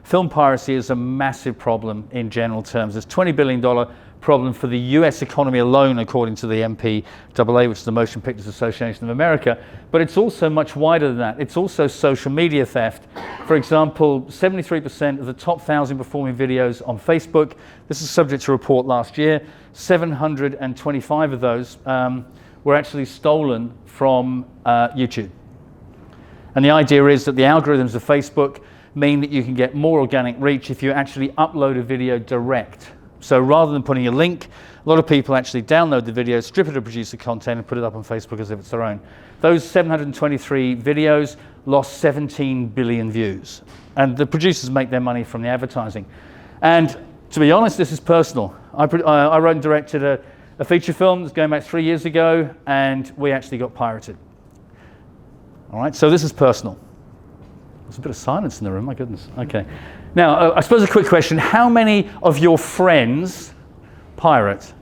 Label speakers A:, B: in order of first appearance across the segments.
A: film piracy is a massive problem in general terms. There's $20 billion problem for the US economy alone, according to the MPAA, which is the Motion Pictures Association of America. But it's also much wider than that. It's also social media theft. For example, 73% of the top 1,000 performing videos on Facebook, this is subject to a report last year, 725 of those were actually stolen from YouTube. And the idea is that the algorithms of Facebook mean that you can get more organic reach if you actually upload a video direct. So rather than putting a link, a lot of people actually download the video, strip it of producer content, and put it up on Facebook as if it's their own. Those 723 videos lost 17 billion views. And the producers make their money from the advertising. And to be honest, this is personal. I wrote and directed a feature film that's going back 3 years ago, and we actually got pirated. All right, so this is personal. There's a bit of silence in the room, my goodness. Okay. Now, I suppose a quick question. How many of your friends pirate?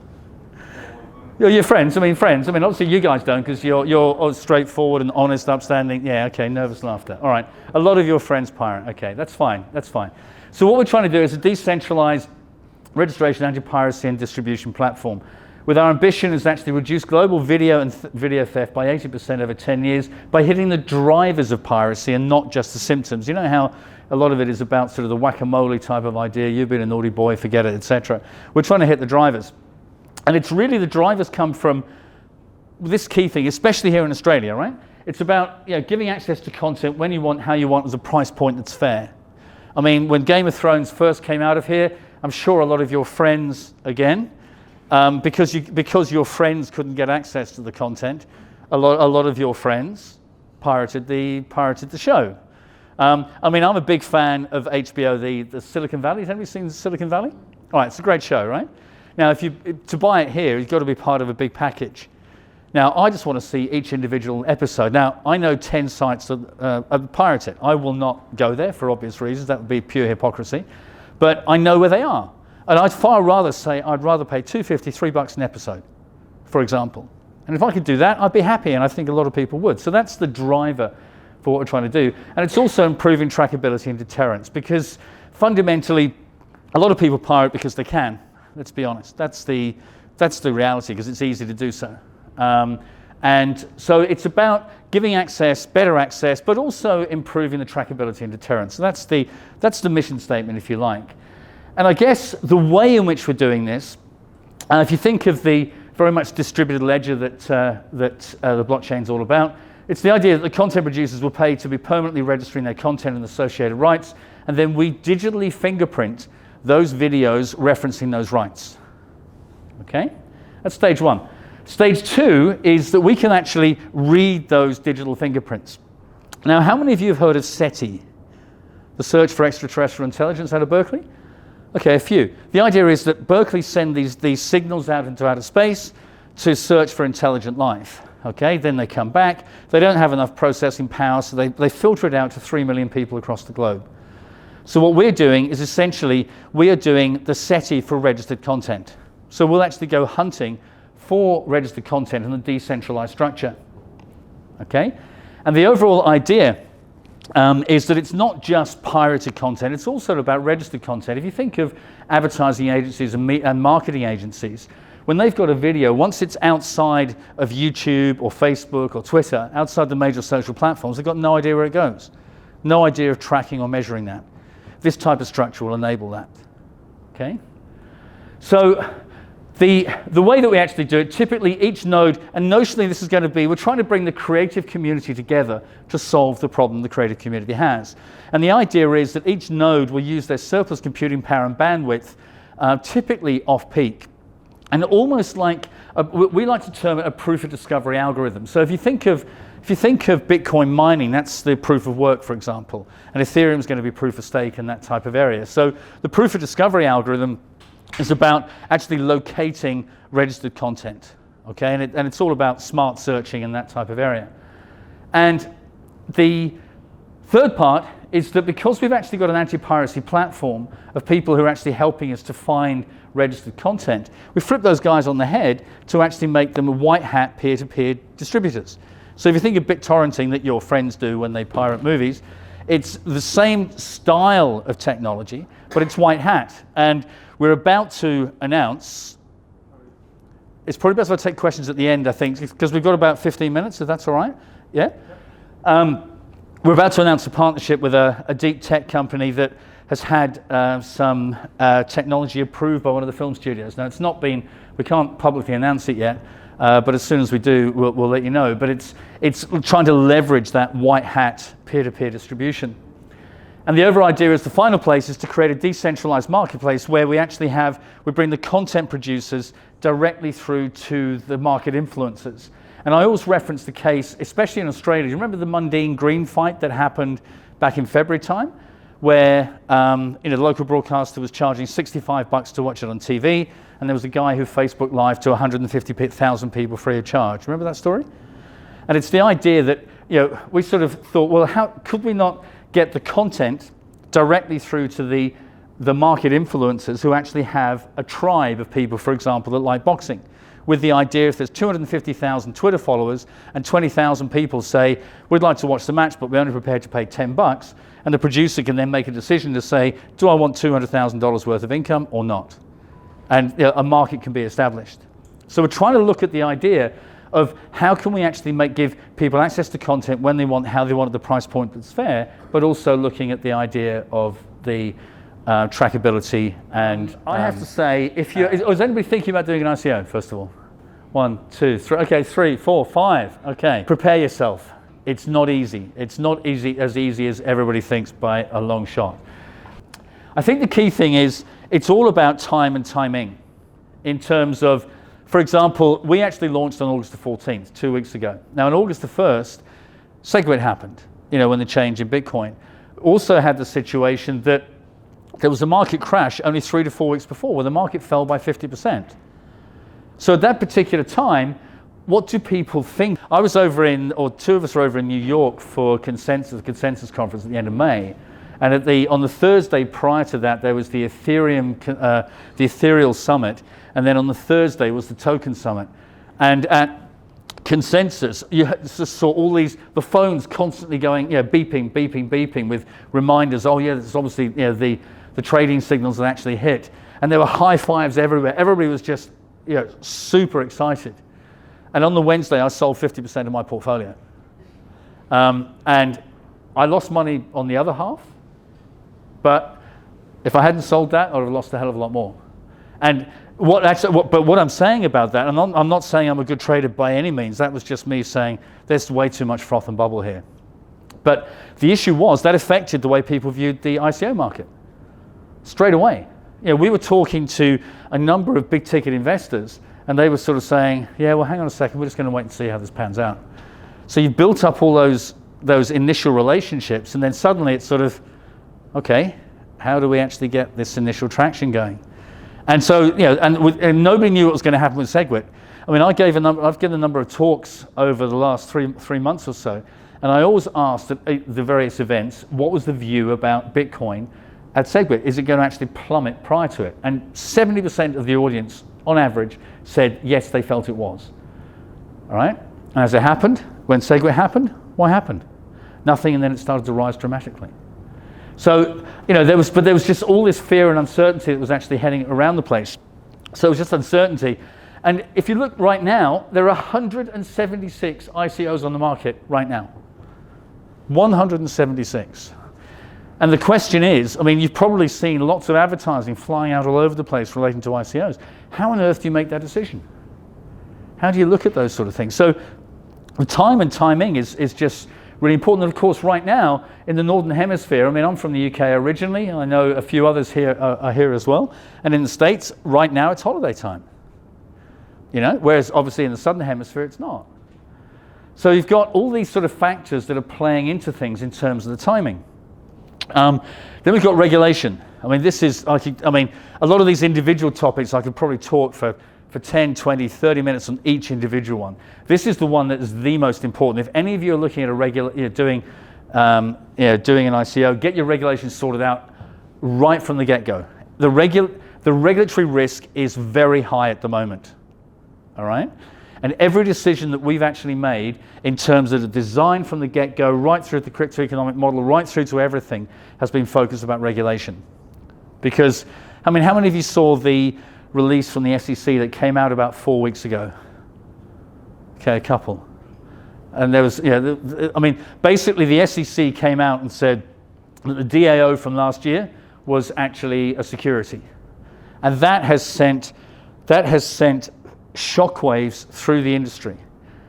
A: Your friends? I mean, obviously you guys don't, because you're straightforward and honest, upstanding. Yeah, okay, nervous laughter. All right. A lot of your friends pirate. Okay, that's fine. That's fine. So what we're trying to do is a decentralized registration, anti-piracy, and distribution platform. With our ambition is actually reduce global video and video theft by 80% over 10 years by hitting the drivers of piracy and not just the symptoms. You know how a lot of it is about sort of the whack-a-mole type of idea, you've been a naughty boy, forget it, etc. We're trying to hit the drivers. And it's really the drivers come from this key thing, especially here in Australia, right? It's about giving access to content when you want, how you want, as a price point that's fair. I mean, when Game of Thrones first came out of here, I'm sure a lot of your friends, again, because your friends couldn't get access to the content, a lot of your friends pirated the show. I mean, I'm a big fan of HBO, the Silicon Valley. Has anybody seen Silicon Valley? All right, it's a great show, right? Now, to buy it here, you've got to be part of a big package. Now, I just want to see each individual episode. Now, I know 10 sites that pirate it. I will not go there for obvious reasons. That would be pure hypocrisy. But I know where they are. And I'd far rather say I'd rather pay $2.50, $3 an episode, for example. And if I could do that, I'd be happy, and I think a lot of people would. So that's the driver for what we're trying to do. And it's also improving trackability and deterrence, because fundamentally, a lot of people pirate because they can. Let's be honest. That's the reality, because it's easy to do so. And so it's about giving access, better access, but also improving the trackability and deterrence. So that's the mission statement, if you like. And I guess the way in which we're doing this, if you think of the very much distributed ledger that the blockchain's all about, it's the idea that the content producers will pay to be permanently registering their content and associated rights, and then we digitally fingerprint those videos referencing those rights. Okay? That's stage one. Stage two is that we can actually read those digital fingerprints. Now, how many of you have heard of SETI, the Search for Extraterrestrial Intelligence out of Berkeley? Okay, a few. The idea is that Berkeley send these signals out into outer space to search for intelligent life. Okay, then they come back. They don't have enough processing power, so they filter it out to 3 million people across the globe. So what we're doing is essentially, we are doing the SETI for registered content. So we'll actually go hunting for registered content in a decentralized structure. Okay? And the overall idea is that it's not just pirated content, it's also about registered content. If you think of advertising agencies and marketing agencies, when they've got a video, once it's outside of YouTube or Facebook or Twitter, outside the major social platforms, they've got no idea where it goes. No idea of tracking or measuring that. This type of structure will enable that. Okay? So the way that we actually do it, typically each node, and notionally this is going to be, we're trying to bring the creative community together to solve the problem the creative community has. And the idea is that each node will use their surplus computing power and bandwidth, typically off-peak. And almost like, we like to term it a proof of discovery algorithm. So if you think of Bitcoin mining, that's the proof of work, for example. And Ethereum is going to be proof of stake in that type of area. So the proof of discovery algorithm is about actually locating registered content, okay? And it's all about smart searching in that type of area. And the third part is that because we've actually got an anti-piracy platform of people who are actually helping us to find registered content, we flip those guys on the head to actually make them a white hat peer-to-peer distributors. So if you think of BitTorrenting that your friends do when they pirate movies, It's the same style of technology, but it's white hat. And we're about to announce, it's probably best if I take questions at the end, I think, because we've got about 15 minutes, if that's all right. Yeah? We're about to announce a partnership with a deep tech company that has had some technology approved by one of the film studios. Now, it's not been, we can't publicly announce it yet, but as soon as we do, we'll let you know. But it's trying to leverage that white hat peer-to-peer distribution. And the overall idea is the final place is to create a decentralized marketplace where we actually we bring the content producers directly through to the market influencers. And I always reference the case, especially in Australia. Do you remember the Mundine Green fight that happened back in February time? Where the local broadcaster was charging $65 to watch it on TV, and there was a guy who Facebook Live to 150,000 people free of charge. Remember that story? And it's the idea that we sort of thought, well, how could we not get the content directly through to the market influencers who actually have a tribe of people, for example, that like boxing? With the idea if there's 250,000 Twitter followers and 20,000 people say, we'd like to watch the match, but we're only prepared to pay $10, and the producer can then make a decision to say, do I want $200,000 worth of income or not? And a market can be established. So we're trying to look at the idea of how can we actually give people access to content when they want, how they want at the price point that's fair, but also looking at the idea of the trackability. And I have to say, is anybody thinking about doing an ICO, first of all? 1, 2, 3, okay, 3, 4, 5, okay. Prepare yourself. It's not easy. It's not as easy as everybody thinks by a long shot. I think the key thing is it's all about time and timing in terms of, for example, we actually launched on August the 14th, 2 weeks ago. Now on August the 1st, SegWit happened, when the change in Bitcoin. Also had the situation that there was a market crash only 3 to 4 weeks before where the market fell by 50%. So at that particular time, what do people think? I was two of us were over in New York for the Consensus conference at the end of May. And on the Thursday prior to that, there was the Ethereal Summit. And then on the Thursday was the Token Summit. And at Consensus, you just saw all the phones constantly going, beeping, beeping, beeping with reminders. Oh yeah, it's obviously, the trading signals that actually hit. And there were high fives everywhere. Everybody was just, super excited. And on the Wednesday, I sold 50% of my portfolio. And I lost money on the other half. But if I hadn't sold that, I would have lost a hell of a lot more. And what I'm saying about that, and I'm not saying I'm a good trader by any means. That was just me saying there's way too much froth and bubble here. But the issue was that affected the way people viewed the ICO market straight away. We were talking to a number of big ticket investors, and they were sort of saying, yeah, well, hang on a second, we're just going to wait and see how this pans out. So you built up all those initial relationships, and then suddenly it's sort of, okay, how do we actually get this initial traction going? And so, and nobody knew what was going to happen with SegWit. I mean, I've given a number of talks over the last three months or so, and I always asked at the various events, what was the view about Bitcoin at SegWit? Is it going to actually plummet prior to it? And 70% of the audience, on average, said yes, they felt it was. All right? And as it happened, when SegWit happened, what happened? Nothing, and then it started to rise dramatically. So, there was just all this fear and uncertainty that was actually heading around the place. So it was just uncertainty. And if you look right now, there are 176 ICOs on the market right now. 176. And the question is, I mean, you've probably seen lots of advertising flying out all over the place relating to ICOs. How on earth do you make that decision? How do you look at those sort of things? So the time and timing is just really important. And of course, right now in the Northern Hemisphere, I mean, I'm from the UK originally, and I know a few others here are here as well. And in the States, right now, it's holiday time. Whereas obviously in the Southern Hemisphere, it's not. So you've got all these sort of factors that are playing into things in terms of the timing. Then we've got regulation. I mean, a lot of these individual topics, I could probably talk for 10, 20, 30 minutes on each individual one. This is the one that is the most important. If any of you are looking at doing an ICO, get your regulations sorted out right from the get-go. The regulatory risk is very high at the moment. All right? And every decision that we've actually made in terms of the design from the get-go, right through the crypto economic model, right through to everything, has been focused about regulation. Because, I mean, how many of you saw the release from the SEC that came out about 4 weeks ago? Okay, a couple. And there was, I mean, basically the SEC came out and said that the DAO from last year was actually a security. And that has sent shockwaves through the industry.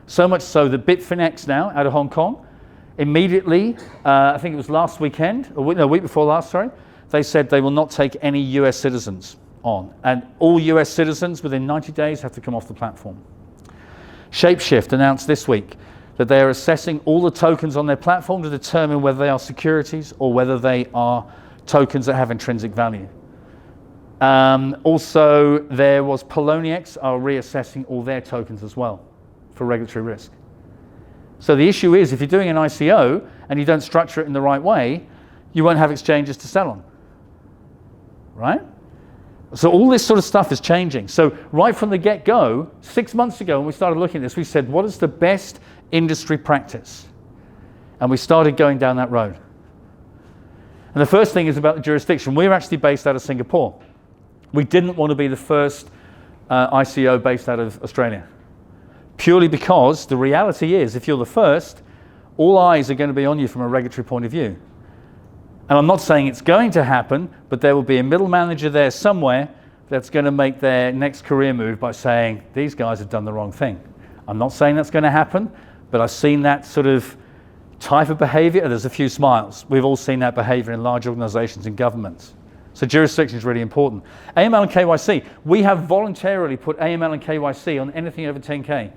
A: So much so that Bitfinex now, out of Hong Kong, immediately, I think it was last weekend, or no, week before last, sorry, they said they will not take any US citizens on. And all US citizens within 90 days have to come off the platform. Shapeshift announced this week that they are assessing all the tokens on their platform to determine whether they are securities or whether they are tokens that have intrinsic value. Also, there was Poloniex are reassessing all their tokens as well for regulatory risk. So the issue is, if you're doing an ICO and you don't structure it in the right way, you won't have exchanges to sell on, right? So all this sort of stuff is changing. So right from the get-go, 6 months ago when we started looking at this, we said, what is the best industry practice? And we started going down that road. And the first thing is about the jurisdiction. We're actually based out of Singapore. We didn't want to be the first ICO based out of Australia, purely because the reality is, if you're the first, all eyes are going to be on you from a regulatory point of view. And I'm not saying it's going to happen, but there will be a middle manager there somewhere that's going to make their next career move by saying, these guys have done the wrong thing. I'm not saying that's going to happen, but I've seen that sort of type of behavior. There's a few smiles. We've all seen that behavior in large organizations and governments. So jurisdiction is really important. AML and KYC. We have voluntarily put AML and KYC on anything over 10K.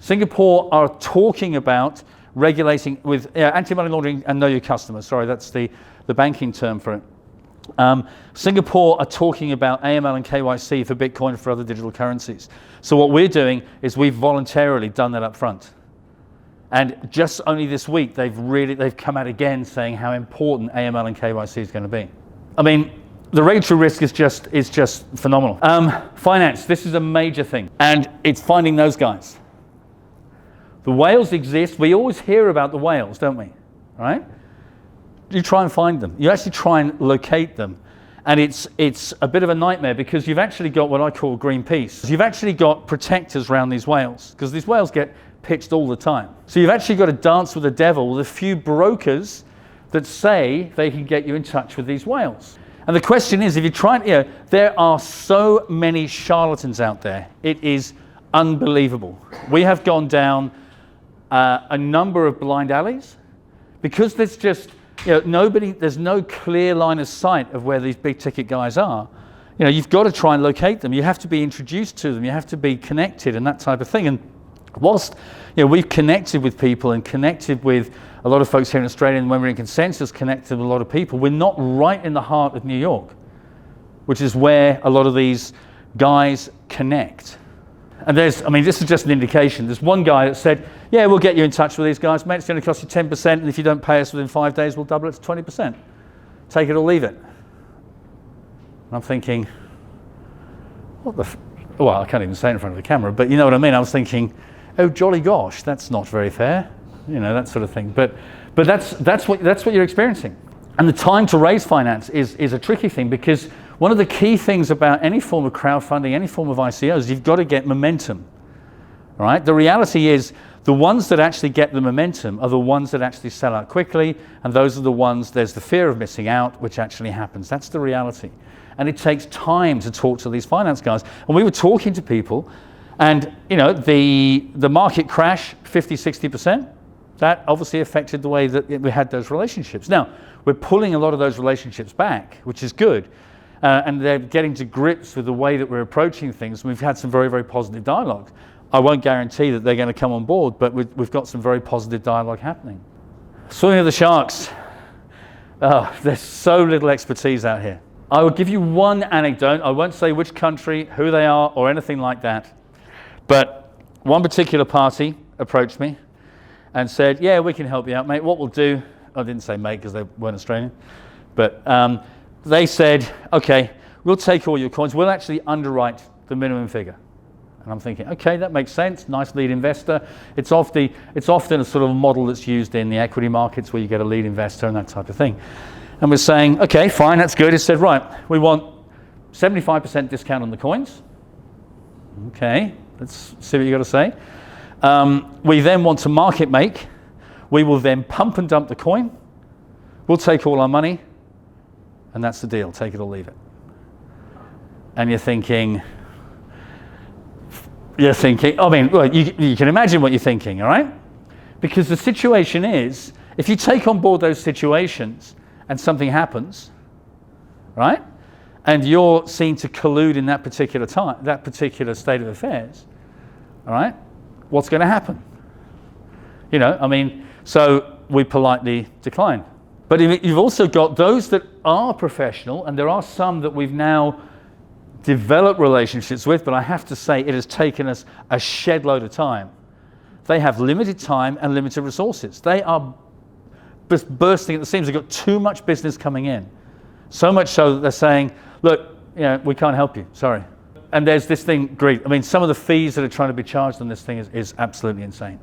A: Singapore are talking about regulating with anti-money laundering and know your customer. Sorry, that's the banking term for it. Singapore are talking about AML and KYC for Bitcoin and for other digital currencies. So what we're doing is we've voluntarily done that up front. And just only this week, they've come out again saying how important AML and KYC is going to be. I mean, the regulatory risk is just phenomenal. Finance, this is a major thing, and it's finding those guys. The whales exist. We always hear about the whales, don't we? Right? You try and find them. You actually try and locate them. And it's a bit of a nightmare because you've actually got what I call Greenpeace. You've actually got protectors around these whales because these whales get pitched all the time. So you've actually got to dance with the devil with a few brokers that say they can get you in touch with these whales. And the question is, if you try, there are so many charlatans out there. It is unbelievable. We have gone down a number of blind alleys because there's just, there's no clear line of sight of where these big ticket guys are. You've got to try and locate them. You have to be introduced to them. You have to be connected and that type of thing. And whilst we've connected with people and connected with a lot of folks here in Australia, and when we're in Consensus, connected with a lot of people, we're not right in the heart of New York, which is where a lot of these guys connect. And this is just an indication. There's one guy that said, yeah, we'll get you in touch with these guys, mate, it's going to cost you 10%, and if you don't pay us within 5 days, we'll double it to 20%. Take it or leave it. And I'm thinking, well, I can't even say it in front of the camera, but you know what I mean? I was thinking, oh, jolly gosh, that's not very fair. That sort of thing. But that's what you're experiencing. And the time to raise finance is a tricky thing because one of the key things about any form of crowdfunding, any form of ICOs, you've got to get momentum, right? The reality is the ones that actually get the momentum are the ones that actually sell out quickly, and those are the ones, there's the fear of missing out, which actually happens. That's the reality. And it takes time to talk to these finance guys. And we were talking to people, and the market crash, 50-60%, that obviously affected the way that we had those relationships. Now, we're pulling a lot of those relationships back, which is good. And they're getting to grips with the way that we're approaching things. We've had some very, very positive dialogue. I won't guarantee that they're going to come on board, but we've got some very positive dialogue happening. Swimming with the sharks. Oh, there's so little expertise out here. I will give you one anecdote. I won't say which country, who they are, or anything like that. But one particular party approached me and said, yeah, we can help you out, mate. What we'll do, I didn't say mate because they weren't Australian, but they said, okay, we'll take all your coins. We'll actually underwrite the minimum figure. And I'm thinking, okay, that makes sense, nice lead investor. It's often a sort of model that's used in the equity markets where you get a lead investor and that type of thing. And we're saying, okay, fine, that's good. It said, right, we want 75% discount on the coins. Okay, let's see what you got to say. We then want to market make. We will then pump and dump the coin. We'll take all our money, and that's the deal. Take it or leave it. And you're thinking, I mean, well, you can imagine what you're thinking, all right? Because the situation is, if you take on board those situations and something happens, right? And you're seen to collude in that particular time, that particular state of affairs, all right? What's going to happen? You know, I mean, so we politely decline. But you've also got those that are professional, and there are some that we've now developed relationships with, but I have to say it has taken us a shed load of time. They have limited time and limited resources. They are bursting at the seams. They've got too much business coming in. So much so that they're saying, look, you know, we can't help you, sorry. And there's this thing, great. I mean, some of the fees that are trying to be charged on this thing is absolutely insane.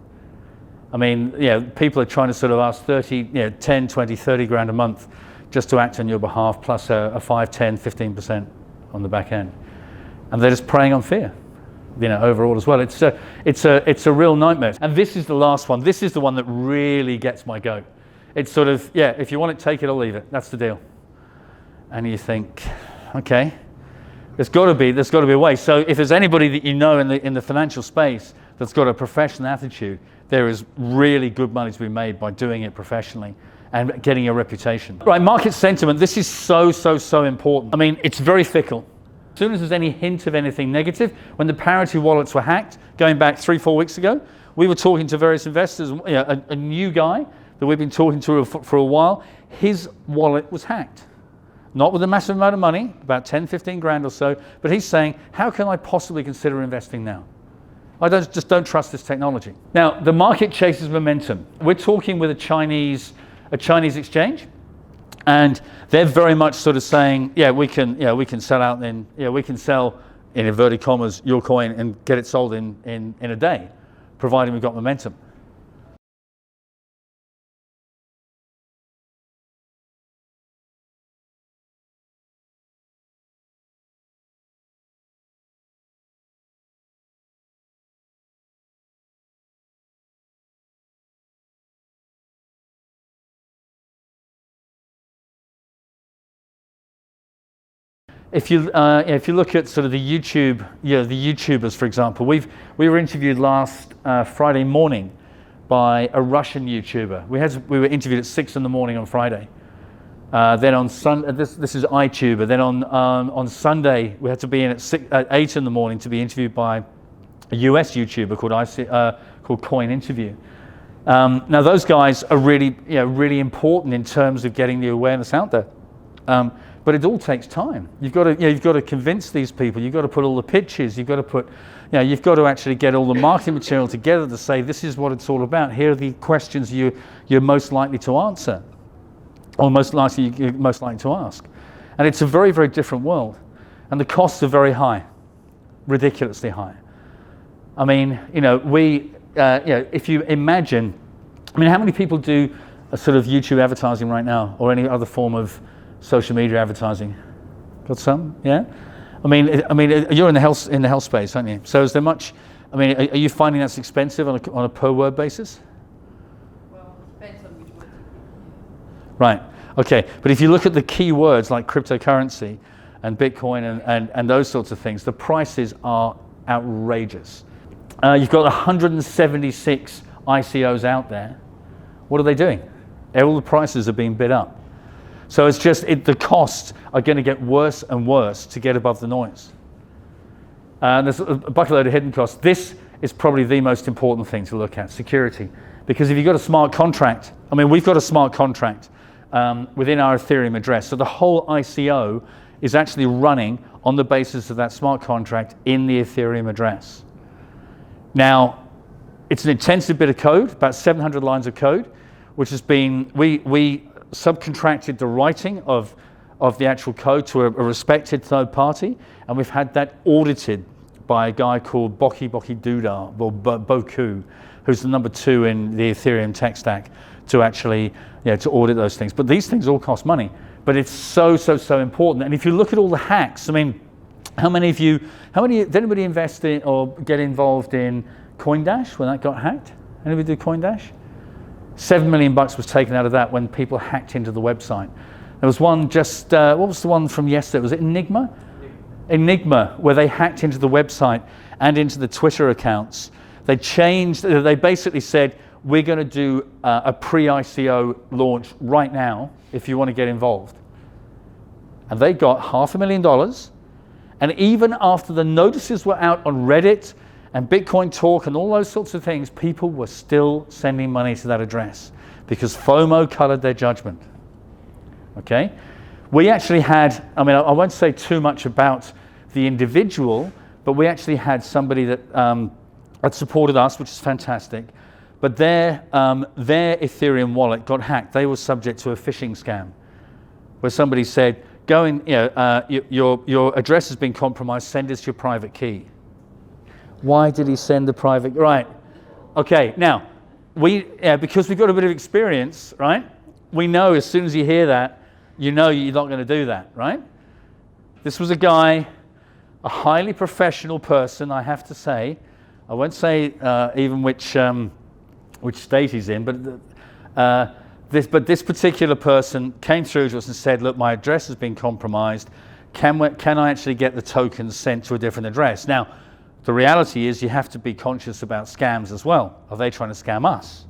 A: I mean, you know, people are trying to sort of ask 10, 20, 30 grand a month just to act on your behalf, plus a 5, 10, 15% on the back end. And they're just preying on fear, you know, overall as well. It's a real nightmare. And this is the last one. This is the one that really gets my goat. It's sort of, yeah, if you want it, take it or leave it. That's the deal. And you think, okay, there's got to be a way. So if there's anybody that you know in the financial space that's got a professional attitude, there is really good money to be made by doing it professionally and getting a reputation. Right, market sentiment, this is so important. I mean, it's very fickle. As soon as there's any hint of anything negative, when the Piracy wallets were hacked, going back 3-4 weeks ago, we were talking to various investors, you know, a new guy that we've been talking to for a while, his wallet was hacked. Not with a massive amount of money, about 10, 15 grand or so, but he's saying, how can I possibly consider investing now? I just don't trust this technology. Now, the market chases momentum. We're talking with a Chinese exchange, and they're very much sort of saying, yeah, we can sell out in, we can sell, in inverted commas, your coin and get it sold in a day, providing we've got momentum. If you look at sort of the YouTube, the YouTubers, for example, we were interviewed last Friday morning by a Russian YouTuber. We were interviewed at 6 in the morning on Friday. Then on Sunday, this is iTuber. Then on Sunday, we had to be in at 8 in the morning to be interviewed by a US YouTuber called Coin Interview. Now those guys are really important in terms of getting the awareness out there. But it all takes time. You've got to convince these people. You've got to put all the pitches. You've got to put, you've got to actually get all the marketing material together to say this is what it's all about. Here are the questions you're most likely to answer, or most likely to ask. And it's a very, very different world, and the costs are very high, ridiculously high. I mean, if you imagine, I mean, how many people do a sort of YouTube advertising right now, or any other form of social media advertising? Got some? Yeah. I mean, you're in the health space, aren't you? So is there much? I mean, are you finding that's expensive on a per word basis?
B: Well, it depends on which word.
A: Right. Okay. But if you look at the key words like cryptocurrency and Bitcoin and those sorts of things, the prices are outrageous. You've got 176 ICOs out there. What are they doing? All the prices are being bid up. So it's just, the costs are going to get worse and worse to get above the noise. There's a bucket load of hidden costs. This is probably the most important thing to look at, security. Because if you've got a smart contract, I mean, we've got a smart contract within our Ethereum address. So the whole ICO is actually running on the basis of that smart contract in the Ethereum address. Now, it's an intensive bit of code, about 700 lines of code, which has been, we subcontracted the writing of the actual code to a respected third party, and we've had that audited by a guy called Boki Duda, or Boku, who's the number 2 in the Ethereum tech stack, to actually, to audit those things. But these things all cost money. But it's so important. And if you look at all the hacks, I mean, did anybody invest in or get involved in CoinDash when that got hacked? Anybody do CoinDash? $7 million was taken out of that when people hacked into the website. There was one just, what was the one from yesterday? Was it Enigma? Enigma, where they hacked into the website and into the Twitter accounts. They basically said, we're going to do a pre-ICO launch right now if you want to get involved. And they got $500,000. And even after the notices were out on Reddit and Bitcoin Talk and all those sorts of things, people were still sending money to that address because FOMO colored their judgment. Okay? We actually had, I mean, I won't say too much about the individual, but we actually had somebody that supported us, which is fantastic. But their Ethereum wallet got hacked. They were subject to a phishing scam where somebody said, go in, your address has been compromised, send us your private key. Why did he send the private? Right. Okay, now, because we've got a bit of experience, right? We know as soon as you hear that, you know you're not going to do that, right? This was a guy, a highly professional person, I have to say. I won't say even which state he's in, but this particular person came through to us and said, look, my address has been compromised. Can I actually get the tokens sent to a different address? Now, the reality is you have to be conscious about scams as well. Are they trying to scam us?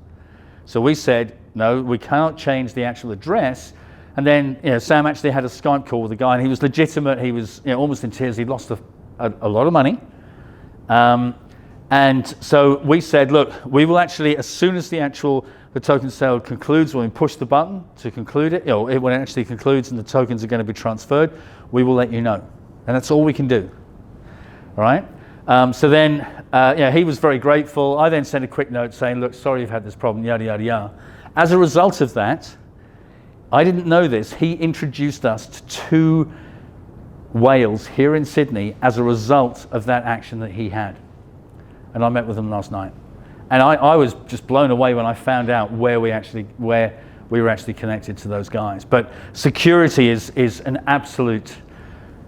A: So we said, no, we cannot change the actual address. And then Sam actually had a Skype call with the guy, and he was legitimate. He was almost in tears. He'd lost a lot of money. And so we said, look, we will actually, as soon as the token sale concludes, when we push the button to conclude it, when it actually concludes and the tokens are going to be transferred, we will let you know. And that's all we can do. All right? So then, he was very grateful. I then sent a quick note saying, look, sorry you've had this problem, yada, yada, yada. As a result of that, I didn't know this, he introduced us to 2 whales here in Sydney as a result of that action that he had. And I met with them last night. And I was just blown away when I found out where we were actually connected to those guys. But security is an absolute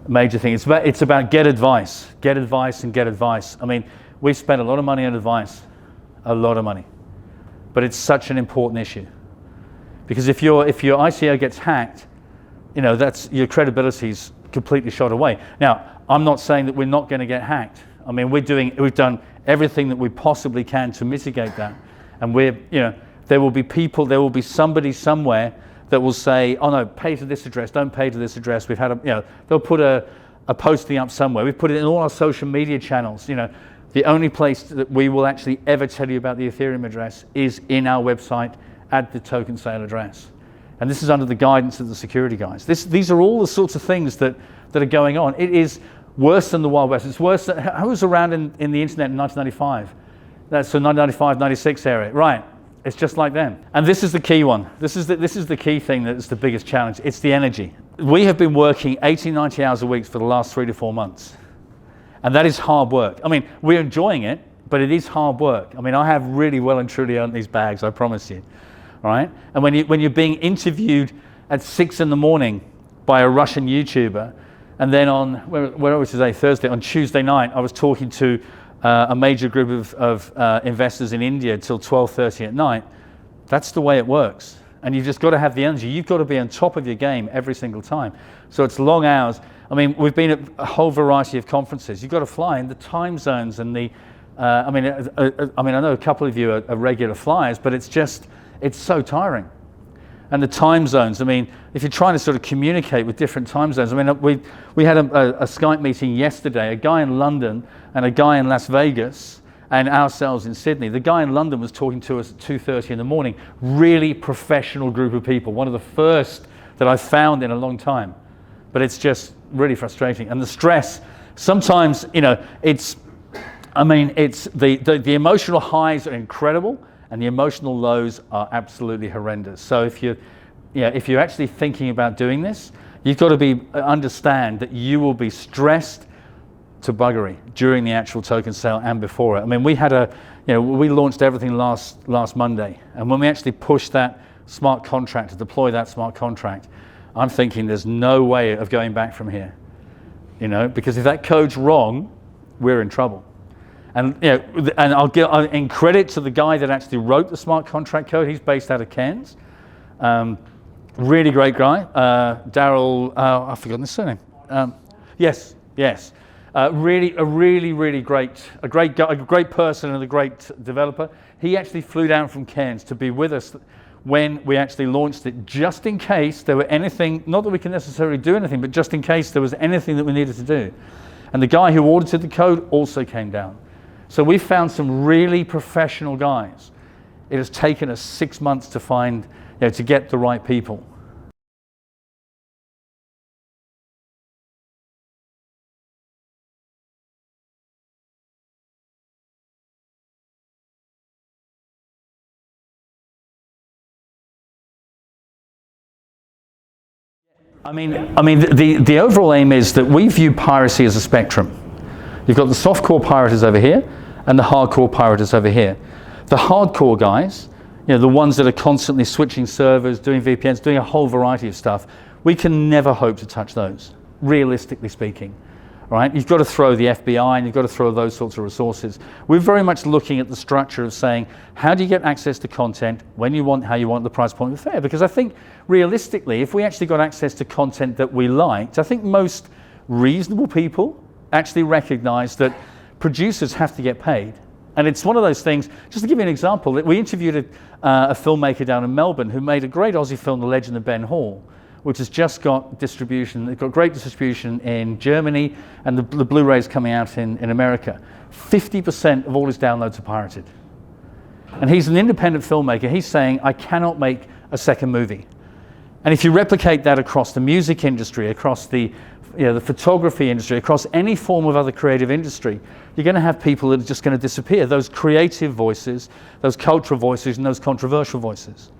A: major thing. It's about get advice. Get advice and get advice. I mean, we've spent a lot of money on advice. A lot of money. But it's such an important issue. Because if your ICO gets hacked, that's your credibility's completely shot away. Now, I'm not saying that we're not going to get hacked. I mean, we've done everything that we possibly can to mitigate that. And there will be somebody somewhere that will say, oh no, pay to this address, don't pay to this address. We've had they'll put a posting up somewhere. We've put it in all our social media channels. The only place that we will actually ever tell you about the Ethereum address is in our website at the token sale address. And this is under the guidance of the security guys. These are all the sorts of things that are going on. It is worse than the Wild West. It's worse than, who was around in the internet in 1995? That's the 1995, 96 area. Right, it's just like them. And this is the key one. This is the key thing that's the biggest challenge. It's the energy. We have been working 80, 90 hours a week for the last 3 to 4 months. And that is hard work. I mean, we're enjoying it, but it is hard work. I mean, I have really well and truly earned these bags, I promise you. All right? And when you're being interviewed at 6 in the morning by a Russian YouTuber, and then on, where was today? Thursday, on Tuesday night, I was talking to a major group of investors in India till 12:30 at night. That's the way it works. And you've just got to have the energy. You've got to be on top of your game every single time. So it's long hours. I mean, we've been at a whole variety of conferences. You've got to fly in the time zones and the, I mean, I know a couple of you are regular flyers, but it's so tiring. And the time zones, I mean, if you're trying to sort of communicate with different time zones, I mean, we had a Skype meeting yesterday, a guy in London and a guy in Las Vegas and ourselves in Sydney. The guy in London was talking to us at 2:30 in the morning. Really professional group of people, one of the first that I've found in a long time. But it's just really frustrating. And the stress, sometimes, it's the emotional highs are incredible and the emotional lows are absolutely horrendous. So if you're actually thinking about doing this, you've got to understand that you will be stressed to buggery during the actual token sale and before it. I mean, we had we launched everything last Monday, and when we actually pushed that smart contract to deploy that smart contract, I'm thinking there's no way of going back from here, because if that code's wrong, we're in trouble. And and in credit to the guy that actually wrote the smart contract code. He's based out of Cairns. Really great guy, Daryl. I've forgotten his surname. Yes. Really great guy, a great person, and a great developer. He actually flew down from Cairns to be with us when we actually launched it, just in case there were anything. Not that we can necessarily do anything, but just in case there was anything that we needed to do. And the guy who audited the code also came down. So we found some really professional guys. It has taken us 6 months to find, to get the right people. I mean, the overall aim is that we view piracy as a spectrum. You've got the softcore pirates over here, and the hardcore pirates over here. The hardcore guys, the ones that are constantly switching servers, doing VPNs, doing a whole variety of stuff, we can never hope to touch those, realistically speaking. Right? You've got to throw the FBI, and you've got to throw those sorts of resources. We're very much looking at the structure of saying, how do you get access to content when you want, how you want, the price point is fair? Because I think realistically, if we actually got access to content that we liked, I think most reasonable people actually recognize that producers have to get paid. And it's one of those things, just to give you an example, that we interviewed a filmmaker down in Melbourne who made a great Aussie film, The Legend of Ben Hall, which has just got distribution. They've got great distribution in Germany, and the Blu-ray's coming out in America. 50% of all his downloads are pirated. And he's an independent filmmaker. He's saying, I cannot make a second movie. And if you replicate that across the music industry, across the photography industry, across any form of other creative industry, you're going to have people that are just going to disappear. Those creative voices, those cultural voices, and those controversial voices.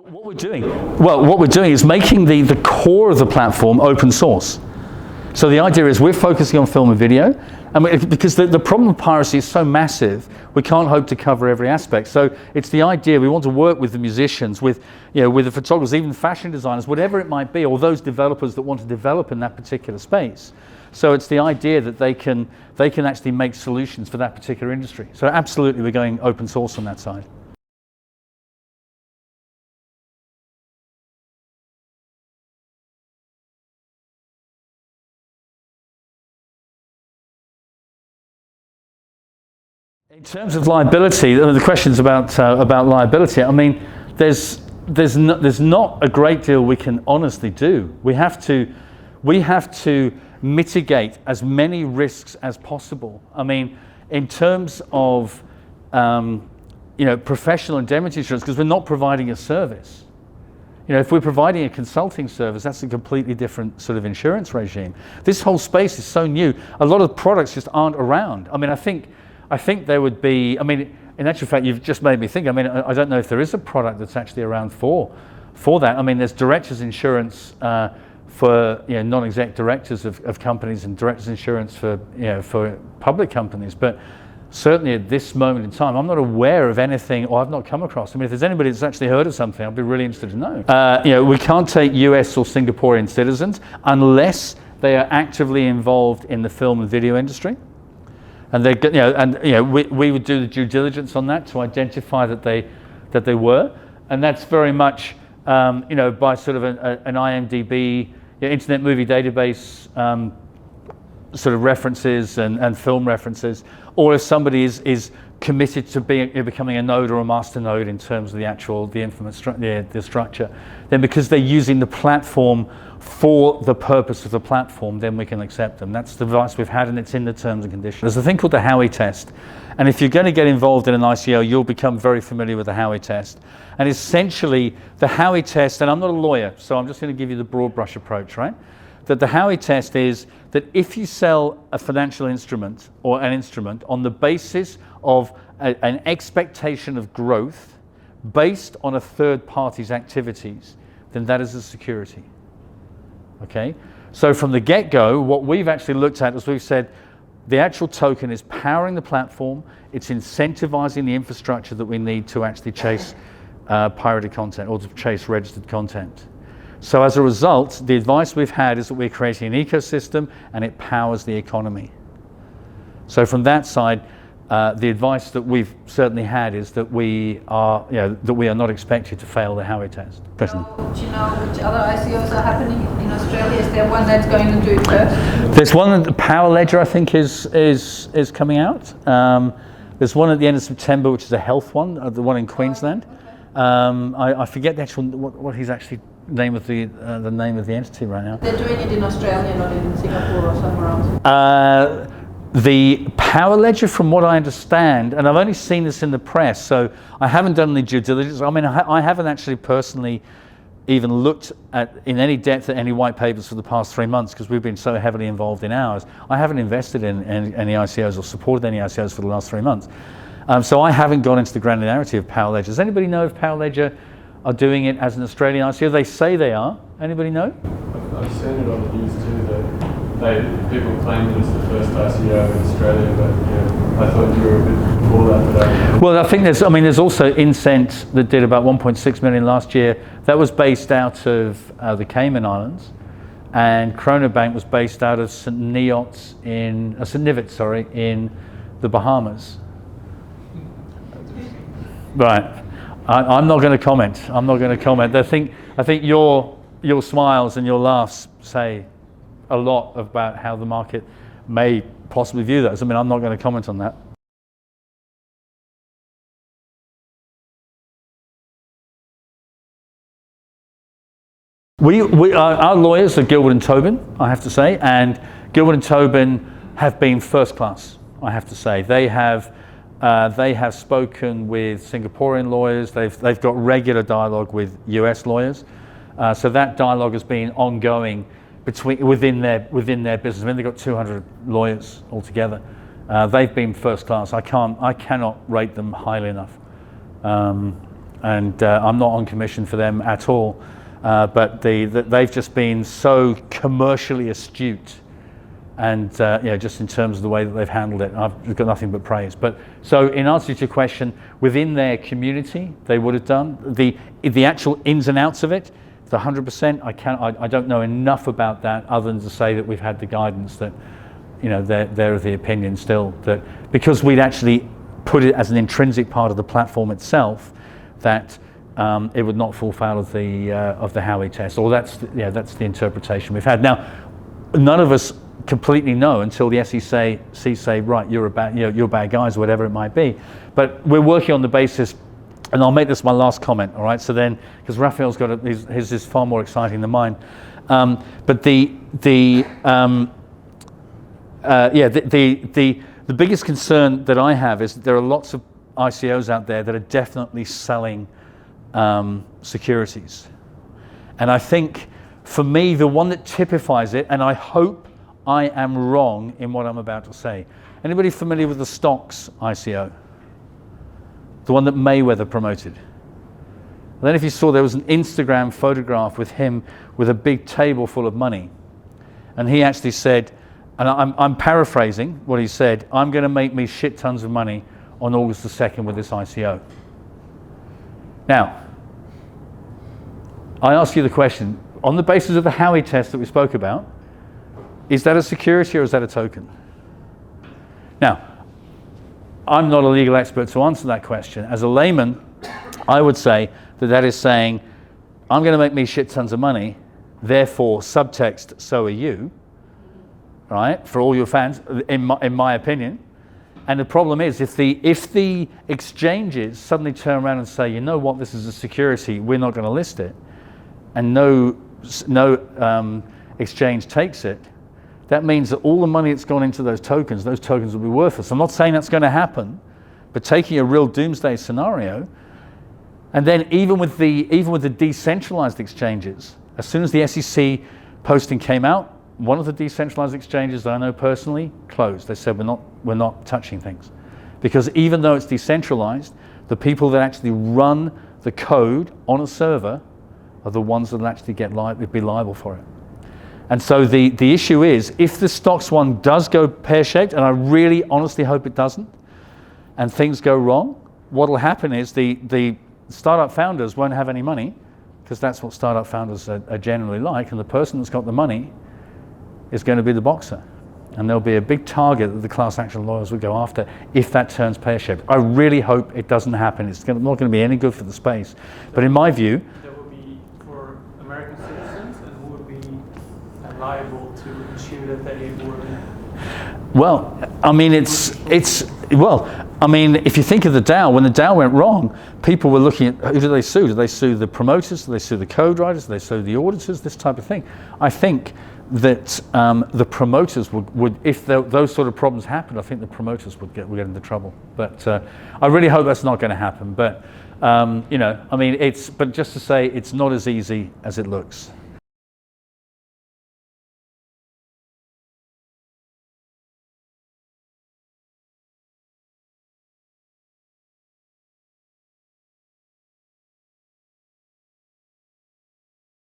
A: What we're doing is making the core of the platform open source. So the idea is we're focusing on film and video, and because the problem with piracy is so massive, we can't hope to cover every aspect. So it's the idea, we want to work with the musicians, with the photographers, even fashion designers, whatever it might be, or those developers that want to develop in that particular space. So it's the idea that they can actually make solutions for that particular industry. So absolutely, we're going open source on that side. In terms of liability, the questions about liability. I mean, there's not a great deal we can honestly do. We have to mitigate as many risks as possible. I mean, in terms of professional indemnity insurance, because we're not providing a service. If we're providing a consulting service, that's a completely different sort of insurance regime. This whole space is so new. A lot of products just aren't around. I mean, I think there would be, in actual fact, you've just made me think. I don't know if there is a product that's actually around for that. I mean, there's directors insurance for non-exec directors of companies, and directors insurance for public companies. But certainly at this moment in time, I'm not aware of anything, or I've not come across. If there's anybody that's actually heard of something, I'd be really interested to know. We can't take US or Singaporean citizens unless they are actively involved in the film and video industry. And we would do the due diligence on that to identify that they were, and that's very much by sort of an IMDb, Internet Movie Database sort of references and film references, or if somebody is committed to becoming a node or a master node in terms of the structure, then because they're using the platform for the purpose of the platform, then we can accept them. That's the advice we've had, and it's in the terms and conditions. There's a thing called the Howey test, and if you're going to get involved in an ICO, you'll become very familiar with the Howey test. And essentially, the Howey test, and I'm not a lawyer, so I'm just going to give you the broad brush approach, right? That the Howey test is that if you sell a financial instrument or an instrument on the basis of an expectation of growth based on a third party's activities, then that is a security. Okay? So from the get-go, what we've actually looked at is we've said the actual token is powering the platform, it's incentivizing the infrastructure that we need to actually chase pirated content or to chase registered content. So as a result, the advice we've had is that we're creating an ecosystem and it powers the economy. So from that side, the advice that we've certainly had is that we are not expected to fail the Howey test.
B: Do you know which other ICOs are happening in Australia? Is there one that's going to do it first?
A: There's one, the Power Ledger, I think, is coming out. There's one at the end of September, which is a health one, the one in Queensland. I forget the actual what he's actually name of the name of the entity right now.
B: They're doing it in Australia, not in Singapore or somewhere else.
A: The Power Ledger, from what I understand, and I've only seen this in the press, so I haven't done any due diligence. I mean, I haven't actually personally even looked at in any depth at any white papers for the past 3 months because we've been so heavily involved in ours. I haven't invested in any ICOs or supported any ICOs for the last 3 months. So I haven't gone into the granularity of Power Ledger. Does anybody know if Power Ledger are doing it as an Australian ICO? They say they are. Anybody know?
C: I've seen it on the news too that people claim that it's the first ICO in Australia, but yeah, I thought you were a bit before that. But
A: well, I think there's also Incent that did about 1.6 million last year. That was based out of the Cayman Islands, and Chronobank was based out of St. Neots in the Bahamas. Right. I'm not going to comment. I think your smiles and your laughs say a lot about how the market may possibly view those. I mean, I'm not going to comment on that. Our lawyers are Gilbert and Tobin, I have to say, and Gilbert and Tobin have been first class, I have to say. They have spoken with Singaporean lawyers. They've got regular dialogue with US lawyers. So that dialogue has been ongoing within their business. I mean, they've got 200 lawyers altogether. They've been first class. I cannot rate them highly enough. And I'm not on commission for them at all. But they've just been so commercially astute. And just in terms of the way that they've handled it, I've got nothing but praise. But so, in answer to your question, within their community, they would have done the actual ins and outs of it. The 100%, I don't know enough about that, other than to say that we've had the guidance that, they're of the opinion still that because we'd actually put it as an intrinsic part of the platform itself, that it would not fall foul of the Howey test. Or that's the interpretation we've had. Now, none of us completely know until the SEC say, right, you're bad guys, whatever it might be. But we're working on the basis, and I'll make this my last comment, all right? So then, because Raphael's got his is far more exciting than mine. But the biggest concern that I have is that there are lots of ICOs out there that are definitely selling securities. And I think, for me, the one that typifies it, and I hope I am wrong in what I'm about to say. Anybody familiar with the stocks ICO? The one that Mayweather promoted. And then if you saw, there was an Instagram photograph with him with a big table full of money. And he actually said, and I'm paraphrasing what he said, I'm going to make me shit tons of money on August the 2nd with this ICO. Now, I ask you the question, on the basis of the Howey test that we spoke about, is that a security or is that a token? Now, I'm not a legal expert to answer that question. As a layman, I would say that is saying, I'm going to make me shit tons of money, therefore, subtext, so are you, right? For all your fans, in my opinion. And the problem is, if the exchanges suddenly turn around and say, you know what, this is a security, we're not going to list it, and no exchange takes it, that means that all the money that's gone into those tokens will be worthless. I'm not saying that's going to happen, but taking a real doomsday scenario, and then even with the decentralized exchanges, as soon as the SEC posting came out, one of the decentralized exchanges that I know personally closed. They said we're not touching things, because even though it's decentralized, the people that actually run the code on a server are the ones that will actually be liable for it. And so the issue is, if the stocks one does go pear-shaped, and I really honestly hope it doesn't, and things go wrong, what will happen is the startup founders won't have any money, because that's what startup founders are generally like, and the person that's got the money is going to be the boxer. And there'll be a big target that the class action lawyers will go after if that turns pear-shaped. I really hope it doesn't happen. It's not going to be any good for the space. But in my view,
D: that would be for American citizens, and who would be liable to ensure that they were.
A: well, I mean, if you think of the DAO, when the DAO went wrong, people were looking at who do they sue? Do they sue the promoters? Do they sue the code writers? Do they sue the auditors? This type of thing. I think that the promoters would if those sort of problems happened, I think the promoters would get into trouble. But I really hope that's not going to happen. But but just to say, it's not as easy as it looks.